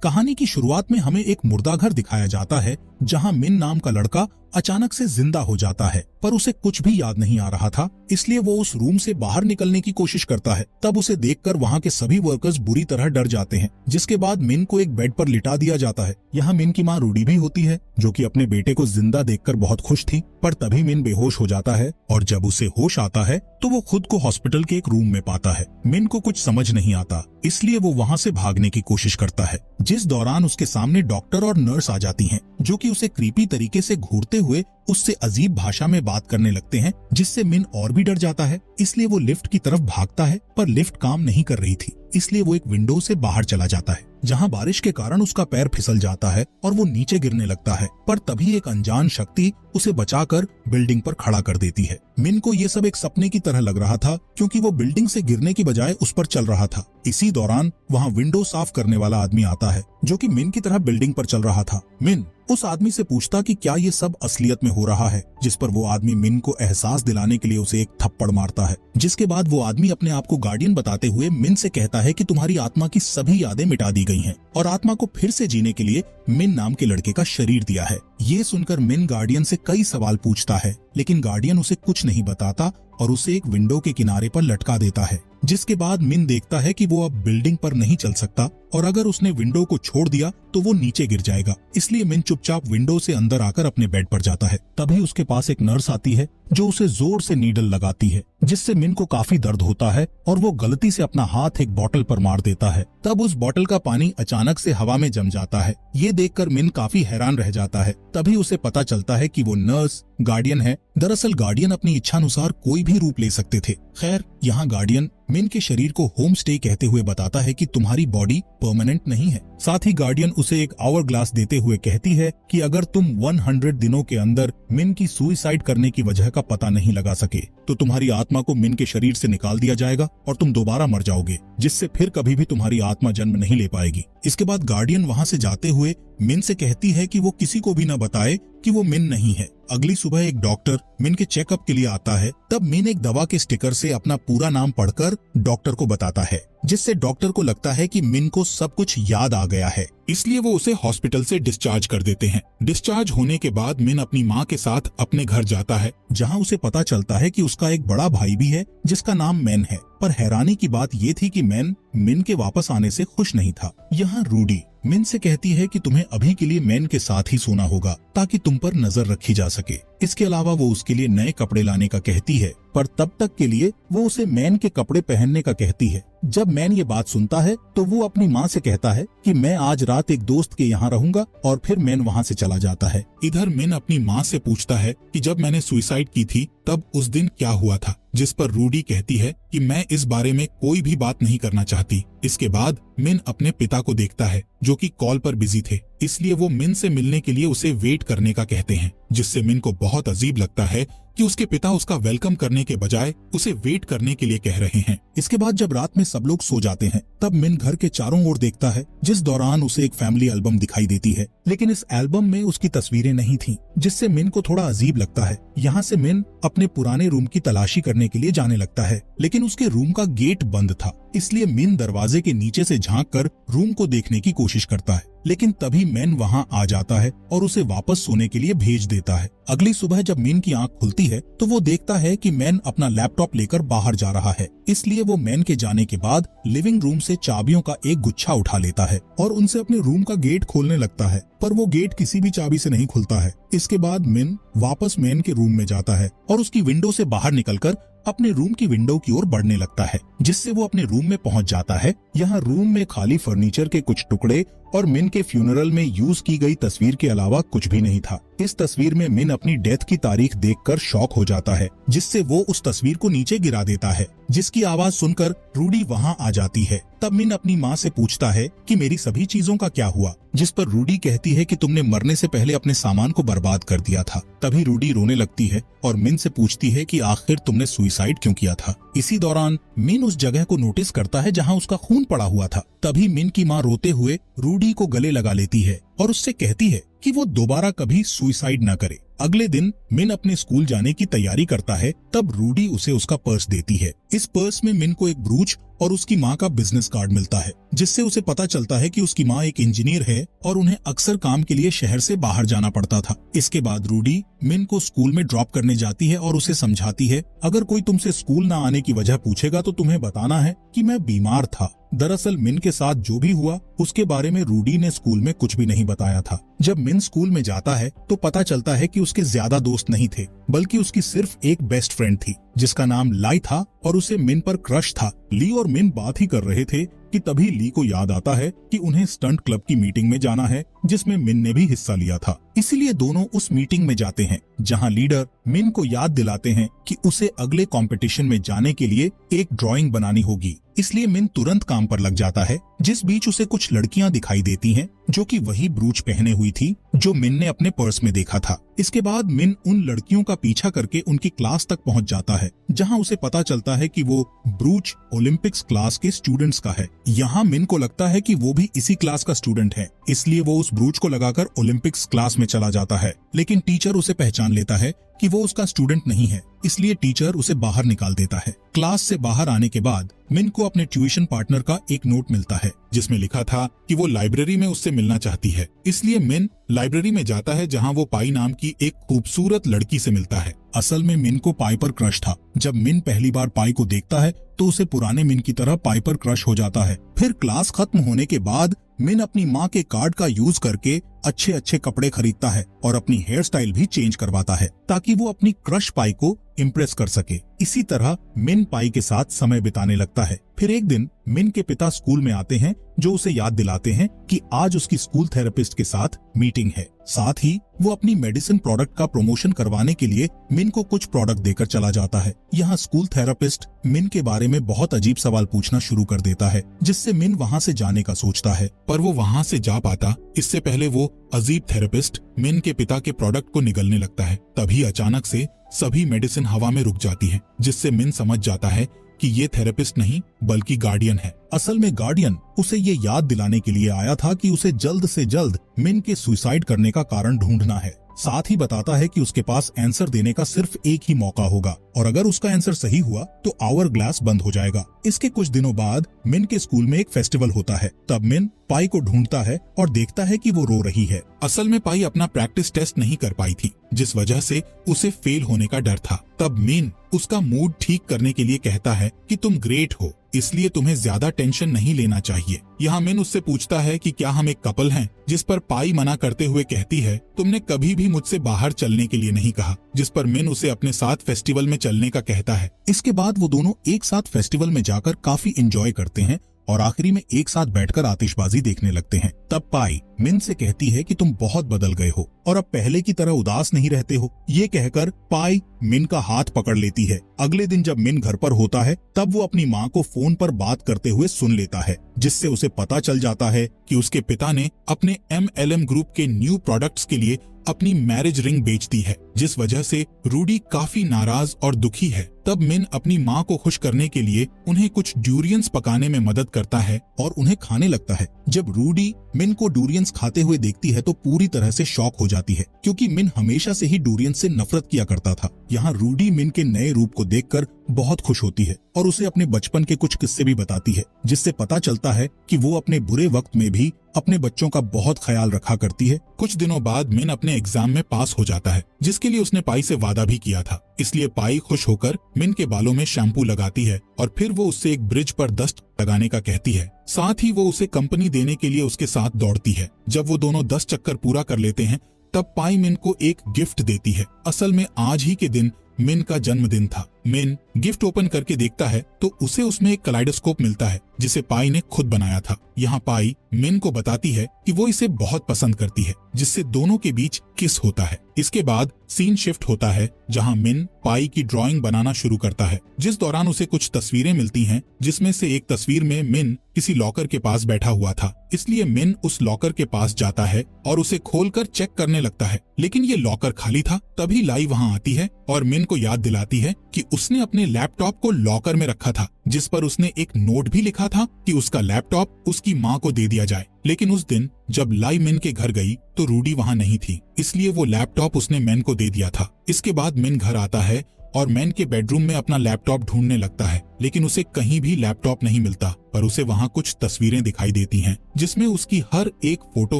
कहानी की शुरुआत में हमें एक मुर्दा घर दिखाया जाता है जहां मिन नाम का लड़का अचानक से जिंदा हो जाता है, पर उसे कुछ भी याद नहीं आ रहा था, इसलिए वो उस रूम से बाहर निकलने की कोशिश करता है। तब उसे देखकर वहां के सभी वर्कर्स बुरी तरह डर जाते हैं, जिसके बाद मिन को एक बेड पर लिटा दिया जाता है। यहाँ मिन की माँ रूडी भी होती है, जो कि अपने बेटे को जिंदा देखकर बहुत खुश थी, पर तभी मिन बेहोश हो जाता है और जब उसे होश आता है तो वो खुद को हॉस्पिटल के एक रूम में पाता है। मिन को कुछ समझ नहीं आता, इसलिए वो वहाँ से भागने की कोशिश करता है, जिस दौरान उसके सामने डॉक्टर और नर्स आ जाती हैं, जो कि उसे क्रीपी तरीके से घूरते हुए उससे अजीब भाषा में बात करने लगते हैं, जिससे मिन और भी डर जाता है। इसलिए वो लिफ्ट की तरफ भागता है, पर लिफ्ट काम नहीं कर रही थी, इसलिए वो एक विंडो से बाहर चला जाता है, जहां बारिश के कारण उसका पैर फिसल जाता है और वो नीचे गिरने लगता है। पर तभी एक अनजान शक्ति उसे बचाकर बिल्डिंग पर खड़ा कर देती है। मिन को ये सब एक सपने की तरह लग रहा था, क्योंकि वो बिल्डिंग से गिरने की बजाय उस पर चल रहा था। इसी दौरान वहाँ विंडो साफ करने वाला आदमी आता है, जो कि मिन की तरह बिल्डिंग पर चल रहा था। मिन उस आदमी से पूछता कि क्या ये सब असलियत में हो रहा है, जिस पर वो आदमी मिन को एहसास दिलाने के लिए उसे एक थप्पड़ मारता है। जिसके बाद वो आदमी अपने आप को गार्डियन बताते हुए मिन से कहता है कि तुम्हारी आत्मा की सभी यादें मिटा दी गई हैं और आत्मा को फिर से जीने के लिए मिन नाम के लड़के का शरीर दिया है। ये सुनकर मिन गार्डियन से कई सवाल पूछता है, लेकिन गार्डियन उसे कुछ नहीं बताता और उसे एक विंडो के किनारे पर लटका देता है। जिसके बाद मिन देखता है कि वो अब बिल्डिंग पर नहीं चल सकता और अगर उसने विंडो को छोड़ दिया तो वो नीचे गिर जाएगा। इसलिए मिन चुपचाप विंडो से अंदर आकर अपने बेड पर जाता है। तभी उसके पास एक नर्स आती है, जो उसे जोर से नीडल लगाती है, जिससे मिन को काफी दर्द होता है और वो गलती से अपना हाथ एक बोतल पर मार देता है। तब उस बोतल का पानी अचानक से हवा में जम जाता है। ये देखकर मिन काफी हैरान रह जाता है। तभी उसे पता चलता है कि वो नर्स गार्डियन है। दरअसल गार्डियन अपनी इच्छानुसार कोई भी रूप ले सकते थे। खैर, यहाँ गार्डियन मिन के शरीर को होम स्टे कहते हुए बताता है कि तुम्हारी बॉडी परमानेंट नहीं है। साथ ही गार्डियन उसे एक आवर ग्लास देते हुए कहती है कि अगर तुम 100 दिनों के अंदर मिन की सुसाइड करने की वजह का पता नहीं लगा सके तो तुम्हारी आत्मा को मिन के शरीर से निकाल दिया जाएगा और तुम दोबारा मर जाओगे, जिससे फिर कभी भी तुम्हारी आत्मा जन्म नहीं ले पाएगी। इसके बाद गार्डियन वहाँ से जाते हुए मिन से कहती है कि वो किसी को भी न बताए कि वो मिन नहीं है। अगली सुबह एक डॉक्टर मिन के चेकअप के लिए आता है। तब मिन एक दवा के स्टिकर से अपना पूरा नाम पढ़कर डॉक्टर को बताता है, जिससे डॉक्टर को लगता है कि मिन को सब कुछ याद आ गया है, इसलिए वो उसे हॉस्पिटल से डिस्चार्ज कर देते हैं। डिस्चार्ज होने के बाद मिन अपनी माँ के साथ अपने घर जाता है, जहाँ उसे पता चलता है कि उसका एक बड़ा भाई भी है जिसका नाम मैन है। पर हैरानी की बात ये थी कि मैन मिन के वापस आने से खुश नहीं था। यहाँ रूडी मिन से कहती है कि तुम्हें अभी के लिए मैन के साथ ही सोना होगा ताकि तुम पर नजर रखी जा सके। इसके अलावा वो उसके लिए नए कपड़े लाने का कहती है, पर तब तक के लिए वो उसे मैन के कपड़े पहनने का कहती है। जब मैन ये बात सुनता है तो वो अपनी माँ से कहता है कि मैं आज रात एक दोस्त के यहाँ रहूंगा और फिर मैन वहाँ से चला जाता है। इधर मिन अपनी माँ से पूछता है कि जब मैंने सुसाइड की थी तब उस दिन क्या हुआ था, जिस पर रूडी कहती है कि मैं इस बारे में कोई भी बात नहीं करना चाहती। इसके बाद मिन अपने पिता को देखता है, जो कि कॉल पर बिजी थे, इसलिए वो मिन से मिलने के लिए उसे वेट करने का कहते हैं, जिससे मिन को बहुत अजीब लगता है कि उसके पिता उसका वेलकम करने के बजाय उसे वेट करने के लिए कह रहे हैं। इसके बाद जब रात में सब लोग सो जाते हैं, तब मिन घर के चारों ओर देखता है, जिस दौरान उसे एक फैमिली एल्बम दिखाई देती है, लेकिन इस एल्बम में उसकी तस्वीरें नहीं थी, जिससे मिन को थोड़ा अजीब लगता है। यहाँ से मिन अपने पुराने रूम की तलाशी करने के लिए जाने लगता है, लेकिन उसके रूम का गेट बंद था, इसलिए मिन दरवाजे के नीचे से झांककर रूम को देखने की कोशिश करता है, लेकिन तभी मैन वहाँ आ जाता है और उसे वापस सोने के लिए भेज देता है। अगली सुबह जब मिन की आंख खुलती है तो वो देखता है कि मैन अपना लैपटॉप लेकर बाहर जा रहा है, इसलिए वो मैन के जाने के बाद लिविंग रूम से चाबियों का एक गुच्छा उठा लेता है और उनसे अपने रूम का गेट खोलने लगता है, पर वो गेट किसी भी चाबी से नहीं खुलता है। इसके बाद मिन वापस मैन के रूम में जाता है और उसकी विंडो से बाहर निकलकर अपने रूम की विंडो की ओर बढ़ने लगता है, जिससे वो अपने रूम में पहुंच जाता है। यहाँ रूम में खाली फर्नीचर के कुछ टुकड़े और मिन के फ्यूनरल में यूज की गई तस्वीर के अलावा कुछ भी नहीं था। इस तस्वीर में मिन अपनी डेथ की तारीख देखकर शॉक हो जाता है, जिससे वो उस तस्वीर को नीचे गिरा देता है, जिसकी आवाज सुनकर रूडी वहाँ आ जाती है। तब मिन अपनी माँ से पूछता है कि मेरी सभी चीजों का क्या हुआ, जिस पर रूडी कहती है कि तुमने मरने से पहले अपने सामान को बर्बाद कर दिया था। तभी रूडी रोने लगती है और मिन से पूछती है कि आखिर तुमने सुसाइड क्यों किया था। इसी दौरान मिन उस जगह को नोटिस करता है जहाँ उसका खून पड़ा हुआ था। तभी मिन की माँ रोते हुए रूडी को गले लगा लेती है और उससे कहती है कि वो दोबारा कभी सुसाइड न करे। अगले दिन मिन अपने स्कूल जाने की तैयारी करता है, तब रूडी उसे उसका पर्स देती है। इस पर्स में मिन को एक ब्रूच और उसकी माँ का बिजनेस कार्ड मिलता है, जिससे उसे पता चलता है कि उसकी माँ एक इंजीनियर है और उन्हें अक्सर काम के लिए शहर से बाहर जाना पड़ता था। इसके बाद रूडी मिन को स्कूल में ड्रॉप करने जाती है और उसे समझाती है, अगर कोई तुमसे स्कूल न आने की वजह पूछेगा तो तुम्हें बताना है कि मैं बीमार था। दरअसल मिन के साथ जो भी हुआ उसके बारे में रूडी ने स्कूल में कुछ भी नहीं बताया था। जब मिन स्कूल में जाता है तो पता चलता है कि उसके ज्यादा दोस्त नहीं थे, बल्कि उसकी सिर्फ एक बेस्ट फ्रेंड थी जिसका नाम लाई था और उसे मिन पर क्रश था। ली और मिन बात ही कर रहे थे कि तभी ली को याद आता है कि उन्हें स्टंट क्लब की मीटिंग में जाना है जिसमें मिन ने भी हिस्सा लिया था। इसीलिए दोनों उस मीटिंग में जाते हैं जहां लीडर मिन को याद दिलाते हैं कि उसे अगले कंपटीशन में जाने के लिए एक ड्राइंग बनानी होगी। इसलिए मिन तुरंत काम पर लग जाता है। जिस बीच उसे कुछ लड़कियां दिखाई देती हैं जो कि वही ब्रूच पहने हुई थी जो मिन ने अपने पर्स में देखा था। इसके बाद मिन उन लड़कियों का पीछा करके उनकी क्लास तक पहुंच जाता है जहां उसे पता चलता है कि वो ब्रूच ओलंपिक्स क्लास के स्टूडेंट्स का है। यहाँ मिन को लगता है कि वो भी इसी क्लास का स्टूडेंट है, इसलिए वो उस ब्रूच को लगाकर ओलंपिक्स क्लास में चला जाता है। लेकिन टीचर उसे पहचान लेता है कि वो उसका स्टूडेंट नहीं है, इसलिए टीचर उसे बाहर निकाल देता है। क्लास से बाहर आने के बाद मिन को अपने ट्यूशन पार्टनर का एक नोट मिलता है जिसमें लिखा था कि वो लाइब्रेरी में उससे मिलना चाहती है। इसलिए मिन लाइब्रेरी में जाता है जहां वो पाई नाम की एक खूबसूरत लड़की से मिलता है। असल में मिन को पाई पर क्रश था। जब मिन पहली बार पाई को देखता है तो उसे पुराने मिन की तरह पाई पर क्रश हो जाता है। फिर क्लास खत्म होने के बाद मिन अपनी माँ के कार्ड का यूज करके अच्छे अच्छे कपड़े खरीदता है और अपनी हेयर स्टाइल भी चेंज करवाता है ताकि वो अपनी क्रश पाई को इम्प्रेस कर सके। इसी तरह मिन पाई के साथ समय बिताने लगता है। फिर एक दिन मिन के पिता स्कूल में आते हैं जो उसे याद दिलाते हैं कि आज उसकी स्कूल थेरेपिस्ट के साथ मीटिंग है। साथ ही वो अपनी मेडिसिन प्रोडक्ट का प्रमोशन करवाने के लिए मिन को कुछ प्रोडक्ट देकर चला जाता है। यहाँ स्कूल थेरेपिस्ट मिन के बारे में बहुत अजीब सवाल पूछना शुरू कर देता है जिससे मिन वहाँ से जाने का सोचता है, पर वो वहाँ से जा पाता इससे पहले वो अजीब थेरेपिस्ट मिन के पिता के प्रोडक्ट को निगलने लगता है। तभी अचानक से सभी मेडिसिन हवा में रुक जाती है जिससे मिन समझ जाता है कि ये थेरेपिस्ट नहीं बल्कि गार्डियन है। असल में गार्डियन उसे ये याद दिलाने के लिए आया था कि उसे जल्द से जल्द मिन के सुसाइड करने का कारण ढूंढना है। साथ ही बताता है कि उसके पास आंसर देने का सिर्फ एक ही मौका होगा और अगर उसका आंसर सही हुआ तो आवर ग्लास बंद हो जाएगा। इसके कुछ दिनों बाद मिन के स्कूल में एक फेस्टिवल होता है। तब मिन पाई को ढूंढता है और देखता है कि वो रो रही है। असल में पाई अपना प्रैक्टिस टेस्ट नहीं कर पाई थी जिस वजह से उसे फेल होने का डर था। तब मिन उसका मूड ठीक करने के लिए कहता है कि तुम ग्रेट हो, इसलिए तुम्हें ज्यादा टेंशन नहीं लेना चाहिए। यहाँ मिन उससे पूछता है कि क्या हम एक कपल हैं, जिस पर पाई मना करते हुए कहती है तुमने कभी भी मुझसे बाहर चलने के लिए नहीं कहा, जिस पर मिन उसे अपने साथ फेस्टिवल में चलने का कहता है। इसके बाद वो दोनों एक साथ फेस्टिवल में जाकर काफी एंजॉय करते हैं और आखिरी में एक साथ बैठकर आतिशबाजी देखने लगते हैं। तब पाई मिन से कहती है कि तुम बहुत बदल गए हो और अब पहले की तरह उदास नहीं रहते हो। ये कहकर पाई मिन का हाथ पकड़ लेती है। अगले दिन जब मिन घर पर होता है तब वो अपनी माँ को फोन पर बात करते हुए सुन लेता है जिससे उसे पता चल जाता है कि उसके पिता ने अपने MLM ग्रुप के न्यू प्रोडक्ट्स के लिए अपनी मैरिज रिंग बेच दी है, जिस वजह से रूडी काफी नाराज और दुखी है। तब मिन अपनी माँ को खुश करने के लिए उन्हें कुछ ड्यूरियंस पकाने में मदद करता है और उन्हें खाने लगता है। जब रूडी मिन को डूरियंस खाते हुए देखती है तो पूरी तरह से शॉक हो जाती है क्योंकि मिन हमेशा से ही डूरियंस से नफरत किया करता था। यहाँ रूडी मिन के नए रूप को देखकर बहुत खुश होती है और उसे अपने बचपन के कुछ किस्से भी बताती है जिससे पता चलता है कि वो अपने बुरे वक्त में भी अपने बच्चों का बहुत ख्याल रखा करती है। कुछ दिनों बाद मिन अपने एग्जाम में पास हो जाता है जिसके लिए उसने पाई से वादा भी किया था। इसलिए पाई खुश होकर मिन के बालों में शैम्पू लगाती है और फिर वो उससे एक ब्रिज पर दस्त लगाने का कहती है। साथ ही वो उसे कंपनी देने के लिए उसके साथ दौड़ती है। जब वो दोनों 10 चक्कर पूरा कर लेते हैं तब पाई मिन को एक गिफ्ट देती है। असल में आज ही के दिन मिन का जन्मदिन था। मिन गिफ्ट ओपन करके देखता है तो उसे उसमें एक कलाइडोस्कोप मिलता है जिसे पाई ने खुद बनाया था। यहाँ पाई मिन को बताती है कि वो इसे बहुत पसंद करती है जिससे दोनों के बीच किस होता है। इसके बाद सीन शिफ्ट होता है जहाँ मिन पाई की ड्राइंग बनाना शुरू करता है, जिस दौरान उसे कुछ तस्वीरें मिलती हैं जिसमें से एक तस्वीर में मिन किसी लॉकर के पास बैठा हुआ था। इसलिए मिन उस लॉकर के पास जाता है और उसे खोलकर चेक करने लगता है, लेकिन ये लॉकर खाली था। तभी लाई वहाँ आती है और मिन को याद दिलाती है कि उसने अपने लैपटॉप को लॉकर में रखा था जिस पर उसने एक नोट भी लिखा था कि उसका लैपटॉप उसकी माँ को दे दिया जाए। लेकिन उस दिन जब लाई मिन के घर गई तो रूडी वहाँ नहीं थी, इसलिए वो लैपटॉप उसने मिन को दे दिया था। इसके बाद मिन घर आता है और मैन के बेडरूम में अपना लैपटॉप ढूंढने लगता है, लेकिन उसे कहीं भी लैपटॉप नहीं मिलता। पर उसे वहाँ कुछ तस्वीरें दिखाई देती हैं, जिसमें उसकी हर एक फोटो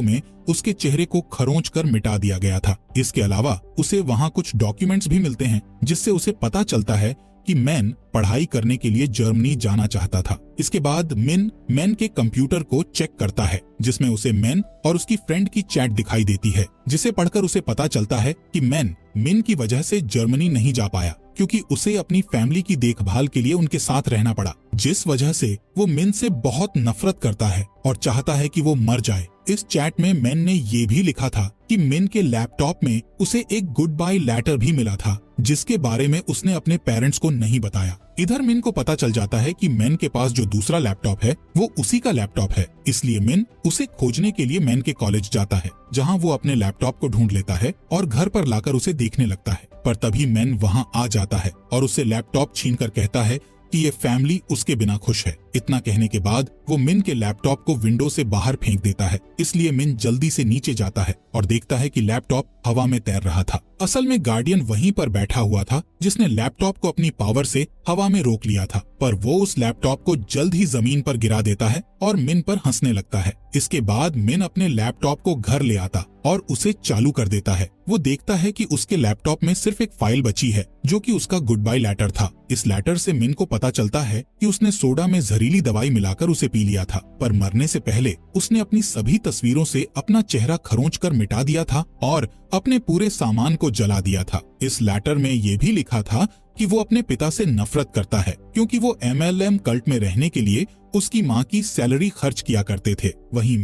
में उसके चेहरे को खरोंच कर मिटा दिया गया था। इसके अलावा उसे वहाँ कुछ डॉक्यूमेंट्स भी मिलते हैं, जिससे उसे पता चलता है कि मैन पढ़ाई करने के लिए जर्मनी जाना चाहता था। इसके बाद मैन के कंप्यूटर को चेक करता है, जिसमें उसे मैन और उसकी फ्रेंड की चैट दिखाई देती है, जिसे पढ़कर उसे पता चलता है कि मैन की वजह से जर्मनी नहीं जा पाया, क्योंकि उसे अपनी फैमिली की देखभाल के लिए उनके साथ रहना पड़ा, जिस वजह से वो मैन से बहुत नफरत करता है और चाहता है कि वो मर जाए। इस चैट में मैन ने ये भी लिखा था कि मैन के लैपटॉप में उसे एक गुड बाय लेटर भी मिला था, जिसके बारे में उसने अपने पेरेंट्स को नहीं बताया। इधर मैन को पता चल जाता है कि मैन के पास जो दूसरा लैपटॉप है वो उसी का लैपटॉप है, इसलिए मैन उसे खोजने के लिए मैन के कॉलेज जाता है, जहां वो अपने लैपटॉप को ढूंढ लेता है और घर पर लाकर उसे देखने लगता है। पर तभी मैन वहां आ जाता है और उसे लैपटॉप छीनकर कहता है कि ये फैमिली उसके बिना खुश है। इतना कहने के बाद वो मिन के लैपटॉप को विंडो से बाहर फेंक देता है, इसलिए मिन जल्दी से नीचे जाता है और देखता है कि लैपटॉप हवा में तैर रहा था। असल में गार्डियन वहीं पर बैठा हुआ था, जिसने लैपटॉप को अपनी पावर से हवा में रोक लिया था, पर वो उस लैपटॉप को जल्द ही जमीन पर गिरा देता है और मिन पर हंसने लगता है। इसके बाद मिन अपने लैपटॉप को घर ले आता और उसे चालू कर देता है। वो देखता है कि उसके लैपटॉप में सिर्फ एक फाइल बची है, जो कि उसका गुड बाय लेटर था। इस लेटर से मिन को पता चलता है कि उसने सोडा में जहरीली दवाई मिलाकर उसे पी लिया था, पर मरने से पहले उसने अपनी सभी तस्वीरों से अपना चेहरा खरोंच कर मिटा दिया था और अपने पूरे सामान को जला दिया था। इस लेटर में ये भी लिखा था कि वो अपने पिता से नफरत करता है, क्योंकि वो MLM कल्ट में रहने के लिए उसकी माँ की सैलरी खर्च किया करते थे। वहीं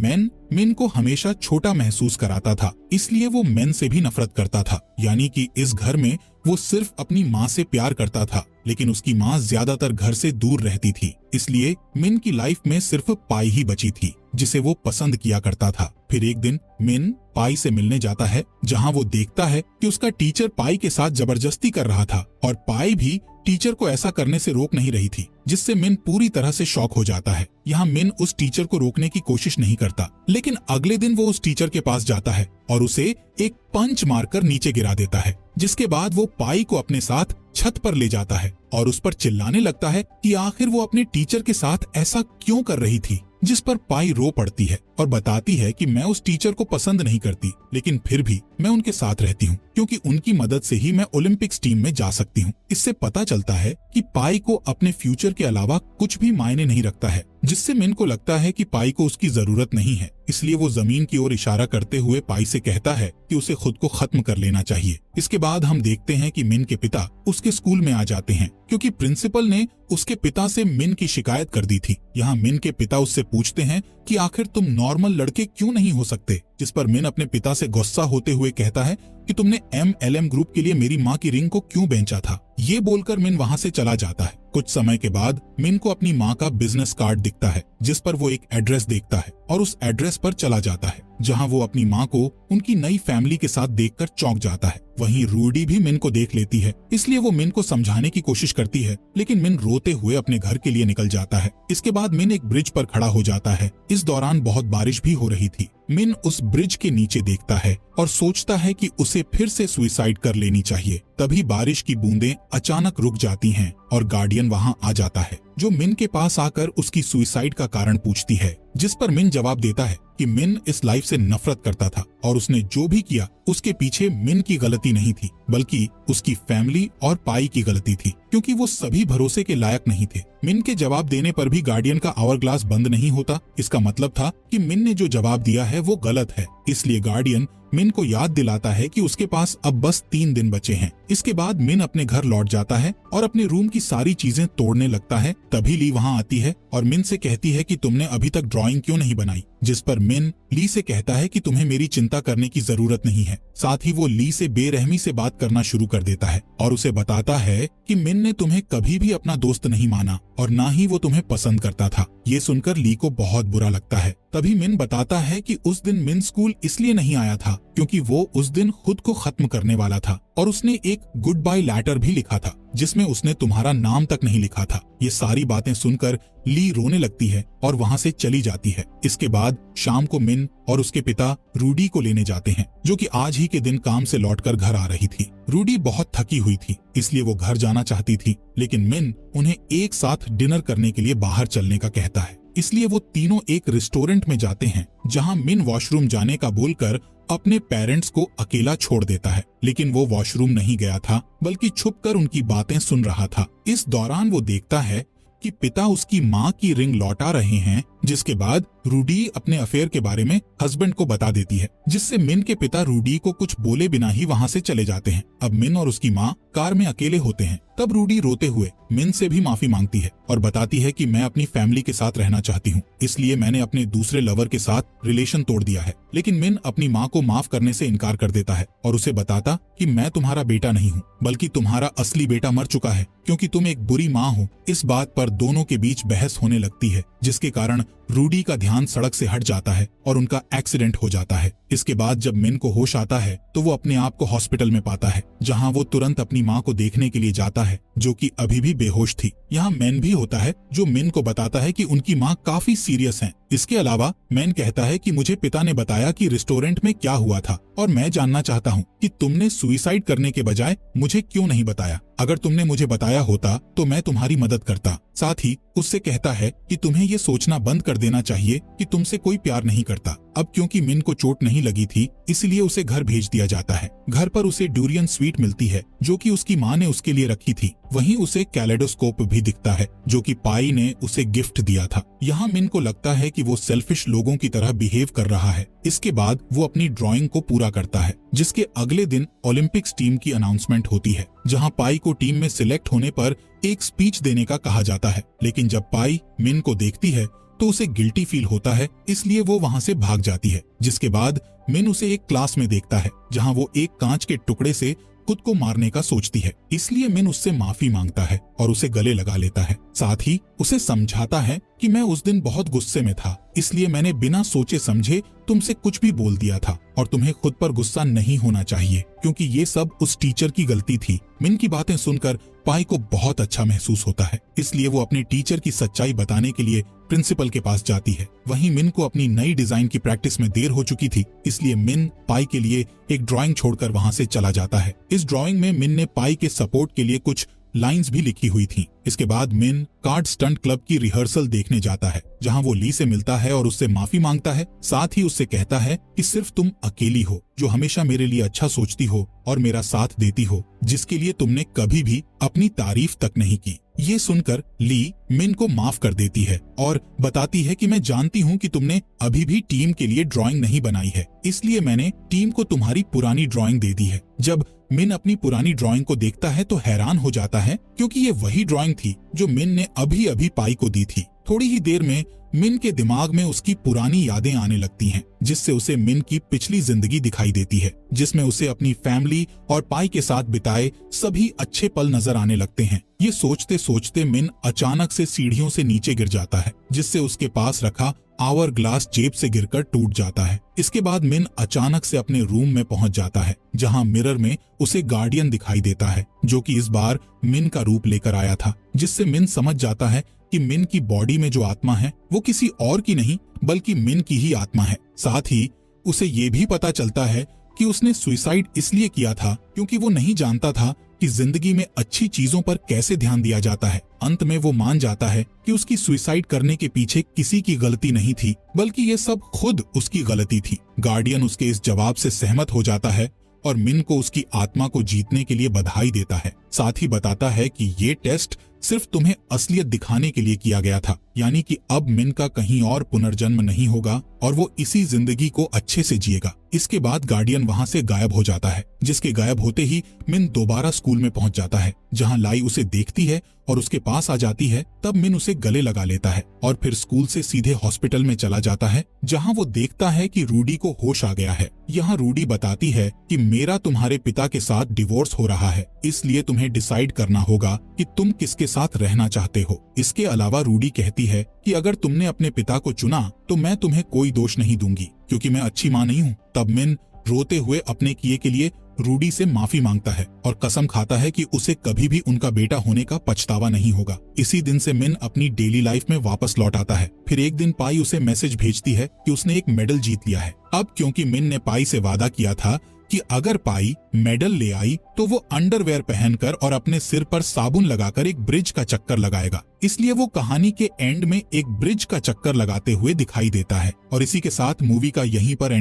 मिन को हमेशा छोटा महसूस कराता था, इसलिए वो मैन से भी नफरत करता था। यानी कि इस घर में वो सिर्फ अपनी माँ से प्यार करता था, लेकिन उसकी माँ ज्यादातर घर से दूर रहती थी, इसलिए मिन की लाइफ में सिर्फ पाई ही बची थी, जिसे वो पसंद किया करता था। फिर एक दिन मिन पाई से मिलने जाता है, जहाँ वो देखता है कि उसका टीचर पाई के साथ जबरदस्ती कर रहा था और पाई भी टीचर को ऐसा करने से रोक नहीं रही थी, जिससे मिन पूरी तरह से शॉक हो जाता है। यहाँ मिन उस टीचर को रोकने की कोशिश नहीं करता, लेकिन अगले दिन वो उस टीचर के पास जाता है और उसे एक पंच मारकर नीचे गिरा देता है, जिसके बाद वो पाई को अपने साथ छत पर ले जाता है और उस पर चिल्लाने लगता है कि आखिर वो अपने टीचर के साथ ऐसा क्यों कर रही थी। जिस पर पाई रो पड़ती है और बताती है कि मैं उस टीचर को पसंद नहीं करती, लेकिन फिर भी मैं उनके साथ रहती हूँ, क्योंकि उनकी मदद से ही मैं ओलंपिक्स टीम में जा सकती हूँ। इससे पता चलता है कि पाई को अपने फ्यूचर के अलावा कुछ भी मायने नहीं रखता है, जिससे मिन को लगता है कि पाई को उसकी जरूरत नहीं है। इसलिए वो जमीन की ओर इशारा करते हुए पाई से कहता है कि उसे खुद को खत्म कर लेना चाहिए। इसके बाद हम देखते हैं कि मिन के पिता उसके स्कूल में आ जाते हैं, क्योंकि प्रिंसिपल ने उसके पिता से मिन की शिकायत कर दी थी। यहाँ मिन के पिता उससे पूछते हैं कि आखिर तुम नॉर्मल लड़के क्यों नहीं हो सकते, जिस पर मिन अपने पिता से गुस्सा होते हुए कहता है कि तुमने MLM ग्रुप के लिए मेरी माँ की रिंग को क्यों बेचा था। ये बोलकर मिन वहाँ से चला जाता है। कुछ समय के बाद मिन को अपनी माँ का बिजनेस कार्ड दिखता है, जिस पर वो एक एड्रेस देखता है और उस एड्रेस पर चला जाता है, जहाँ वो अपनी माँ को उनकी नई फैमिली के साथ देखकर चौंक जाता है। वहीं रूडी भी मिन को देख लेती है, इसलिए वो मिन को समझाने की कोशिश करती है, लेकिन मिन रोते हुए अपने घर के लिए निकल जाता है। इसके बाद मिन एक ब्रिज पर खड़ा हो जाता है। इस दौरान बहुत बारिश भी हो रही थी। मिन उस ब्रिज के नीचे देखता है और सोचता है कि उसे फिर से सुसाइड कर लेनी चाहिए। तभी बारिश की बूंदें अचानक रुक जाती हैं और गार्डियन वहां आ जाता है, जो मिन के पास आकर उसकी सुसाइड का कारण पूछती है, जिस पर मिन जवाब देता है कि मिन इस लाइफ से नफरत करता था और उसने जो भी किया उसके पीछे मिन की गलती नहीं थी, बल्कि उसकी फैमिली और पाई की गलती थी, क्योंकि वो सभी भरोसे के लायक नहीं थे। मिन के जवाब देने पर भी गार्डियन का आवर ग्लास बंद नहीं होता। इसका मतलब था कि मिन ने जो जवाब दिया है वो गलत है। इसलिए गार्डियन मिन को याद दिलाता है कि उसके पास अब बस 3 दिन बचे हैं। इसके बाद मिन अपने घर लौट जाता है और अपने रूम की सारी चीजें तोड़ने लगता है। तभी ली वहां आती है और मिन से कहती है कि तुमने अभी तक ड्राइंग क्यों नहीं बनाई, जिस पर मिन ली से कहता है कि तुम्हें मेरी चिंता करने की जरूरत नहीं है। साथ ही वो ली से बेरहमी से बात करना शुरू कर देता है और उसे बताता है कि मिन ने तुम्हें कभी भी अपना दोस्त नहीं माना और ना ही वो तुम्हें पसंद करता था। ये सुनकर ली को बहुत बुरा लगता है। तभी मिन बताता है कि उस दिन मिन स्कूल इसलिए नहीं आया था क्योंकि वो उस दिन खुद को खत्म करने वाला था। और उसने एक गुड बाय लेटर भी लिखा था जिसमें उसने तुम्हारा नाम तक नहीं लिखा था। ये सारी बातें सुनकर ली रोने लगती है और वहाँ से चली जाती है। इसके बाद शाम को मिन और उसके पिता रूडी को लेने जाते हैं, जो कि आज ही के दिन काम से लौटकर घर आ रही थी। रूडी बहुत थकी हुई थी, इसलिए वो घर जाना चाहती थी, लेकिन मिन उन्हें एक साथ डिनर करने के लिए बाहर चलने का कहता है। इसलिए वो तीनों एक रेस्टोरेंट में जाते हैं, जहाँ मिन वॉशरूम जाने का बोलकर अपने पेरेंट्स को अकेला छोड़ देता है, लेकिन वो वॉशरूम नहीं गया था, बल्कि छुपकर उनकी बातें सुन रहा था। इस दौरान वो देखता है कि पिता उसकी माँ की रिंग लौटा रहे हैं, जिसके बाद रूडी अपने अफेयर के बारे में हस्बैंड को बता देती है, जिससे मिन के पिता रूडी को कुछ बोले बिना ही वहाँ से चले जाते हैं। अब मिन और उसकी माँ कार में अकेले होते हैं। तब रूडी रोते हुए मिन से भी माफी मांगती है और बताती है कि मैं अपनी फैमिली के साथ रहना चाहती हूँ, इसलिए मैंने अपने दूसरे लवर के साथ रिलेशन तोड़ दिया है। लेकिन मिन अपनी माँ को माफ करने से इनकार कर देता है और उसे बताता कि मैं तुम्हारा बेटा नहीं हूँ, बल्कि तुम्हारा असली बेटा मर चुका है क्योंकि तुम एक बुरी माँ हो। इस बात पर दोनों के बीच बहस होने लगती है, जिसके कारण रूडी का ध्यान सड़क से हट जाता है और उनका एक्सीडेंट हो जाता है। इसके बाद जब मिन को होश आता है तो वो अपने आप को हॉस्पिटल में पाता है, जहाँ वो तुरंत अपनी माँ को देखने के लिए जाता है, जो कि अभी भी बेहोश थी। यहाँ मैन भी होता है, जो मिन को बताता है कि उनकी माँ काफी सीरियस हैं। इसके अलावा मैन कहता है कि मुझे पिता ने बताया कि रेस्टोरेंट में क्या हुआ था और मैं जानना चाहता हूँ कि तुमने सुसाइड करने के बजाय मुझे क्यों नहीं बताया। अगर तुमने मुझे बताया होता तो मैं तुम्हारी मदद करता। साथ ही उससे कहता है कि तुम्हें ये सोचना बंद कर देना चाहिए कि तुमसे कोई प्यार नहीं करता। अब क्योंकि मिन को चोट नहीं लगी थी, इसलिए उसे घर भेज दिया जाता है। घर पर उसे ड्यूरियन स्वीट मिलती है, जो कि उसकी माँ ने उसके लिए रखी थी। वहीं उसे कैलेडोस्कोप भी दिखता है, जो कि पाई ने उसे गिफ्ट दिया था। यहाँ मिन को लगता है कि वो सेल्फिश लोगों की तरह बिहेव कर रहा है। इसके बाद वो अपनी ड्राइंग को पूरा करता है, जिसके अगले दिन ओलंपिक्स टीम की अनाउंसमेंट होती है, जहाँ पाई को टीम में सिलेक्ट होने पर एक स्पीच देने का कहा जाता है। लेकिन जब पाई मिन को देखती है तो उसे गिल्टी फील होता है, इसलिए वो वहाँ से भाग जाती है। जिसके बाद मिन उसे एक क्लास में देखता है, जहाँ वो एक कांच के टुकड़े से खुद को मारने का सोचती है। इसलिए मिन उससे माफी मांगता है और उसे गले लगा लेता है। साथ ही उसे समझाता है कि मैं उस दिन बहुत गुस्से में था, इसलिए मैंने बिना सोचे समझे तुमसे कुछ भी बोल दिया था और तुम्हें खुद पर गुस्सा नहीं होना चाहिए, क्योंकि ये सब उस टीचर की गलती थी। मिन की बातें सुनकर पाई को बहुत अच्छा महसूस होता है, इसलिए वो अपने टीचर की सच्चाई बताने के लिए प्रिंसिपल के पास जाती है। वहीं मिन को अपनी नई डिजाइन की प्रैक्टिस में देर हो चुकी थी, इसलिए मिन पाई के लिए एक ड्राइंग छोड़कर वहां से चला जाता है। इस ड्राइंग में मिन ने पाई के सपोर्ट के लिए कुछ लाइंस भी लिखी हुई थी। इसके बाद मिन कार्ड स्टंट क्लब की रिहर्सल देखने जाता है, जहां वो ली से मिलता है और उससे माफी मांगता है। साथ ही उससे कहता है कि सिर्फ तुम अकेली हो जो हमेशा मेरे लिए अच्छा सोचती हो और मेरा साथ देती हो, जिसके लिए तुमने कभी भी अपनी तारीफ तक नहीं की। ये सुनकर ली मिन को माफ कर देती है और बताती है कि मैं जानती हूँ कि तुमने अभी भी टीम के लिए ड्राइंग नहीं बनाई है, इसलिए मैंने टीम को तुम्हारी पुरानी ड्राइंग दे दी है। जब मिन अपनी पुरानी ड्राइंग को देखता है तो हैरान हो जाता है, क्योंकि ये वही ड्राइंग थी जो मिन ने अभी अभी पाई को दी थी। थोड़ी ही देर में मिन के दिमाग में उसकी पुरानी यादें आने लगती हैं, जिससे उसे मिन की पिछली जिंदगी दिखाई देती है, जिसमें उसे अपनी फैमिली और पाई के साथ बिताए सभी अच्छे पल नजर आने लगते हैं। ये सोचते सोचते मिन अचानक से सीढ़ियों से नीचे गिर जाता है, जिससे उसके पास रखा आवर ग्लास जेब से गिरकर टूट जाता है। इसके बाद मिन अचानक से अपने रूम में पहुंच जाता है, जहां मिरर में उसे गार्डियन दिखाई देता है, जो कि इस बार मिन का रूप लेकर आया था, जिससे मिन समझ जाता है कि मिन की बॉडी में जो आत्मा है वो किसी और की नहीं बल्कि मिन की ही आत्मा है। साथ ही उसे ये भी पता चलता है कि उसने सुसाइड इसलिए किया था क्योंकि वो नहीं जानता था कि जिंदगी में अच्छी चीजों पर कैसे ध्यान दिया जाता है। अंत में वो मान जाता है कि उसकी सुसाइड करने के पीछे किसी की गलती नहीं थी, बल्कि ये सब खुद उसकी गलती थी। गार्डियन उसके इस जवाब से सहमत हो जाता है और मिन को उसकी आत्मा को जीतने के लिए बधाई देता है। साथ ही बताता है कि ये टेस्ट सिर्फ तुम्हें असलियत दिखाने के लिए किया गया था, यानी कि अब मिन का कहीं और पुनर्जन्म नहीं होगा और वो इसी जिंदगी को अच्छे से जिएगा। इसके बाद गार्डियन वहां से गायब हो जाता है, जिसके गायब होते ही मिन दोबारा स्कूल में पहुंच जाता है, जहां लाई उसे देखती है और उसके पास आ जाती है। तब मिन उसे गले लगा लेता है और फिर स्कूल से सीधे हॉस्पिटल में चला जाता है, जहां वो देखता है कि रूडी को होश आ गया है। यहाँ रूडी बताती है कि मेरा तुम्हारे पिता के साथ डिवोर्स हो रहा है, इसलिए तुम्हें डिसाइड करना होगा कि तुम किसके साथ रहना चाहते हो। इसके अलावा रूडी कहती है कि अगर तुमने अपने पिता को चुना तो मैं तुम्हें कोई दोष नहीं दूंगी, क्योंकि मैं अच्छी माँ नहीं हूँ। तब मिन रोते हुए अपने किए के लिए रूडी से माफी मांगता है और कसम खाता है कि उसे कभी भी उनका बेटा होने का पछतावा नहीं होगा। इसी दिन से मिन अपनी डेली लाइफ में वापस लौट आता है। फिर एक दिन पाई उसे मैसेज भेजती है कि उसने एक मेडल जीत लिया है। अब क्योंकि मिन ने पाई से वादा किया था कि अगर पाई मेडल ले आई तो वो अंडरवेयर पहनकर और अपने सिर पर साबुन लगाकर एक ब्रिज का चक्कर लगाएगा, इसलिए वो कहानी के एंड में एक ब्रिज का चक्कर लगाते हुए दिखाई देता है। और इसी के साथ मूवी का यहीं पर एंड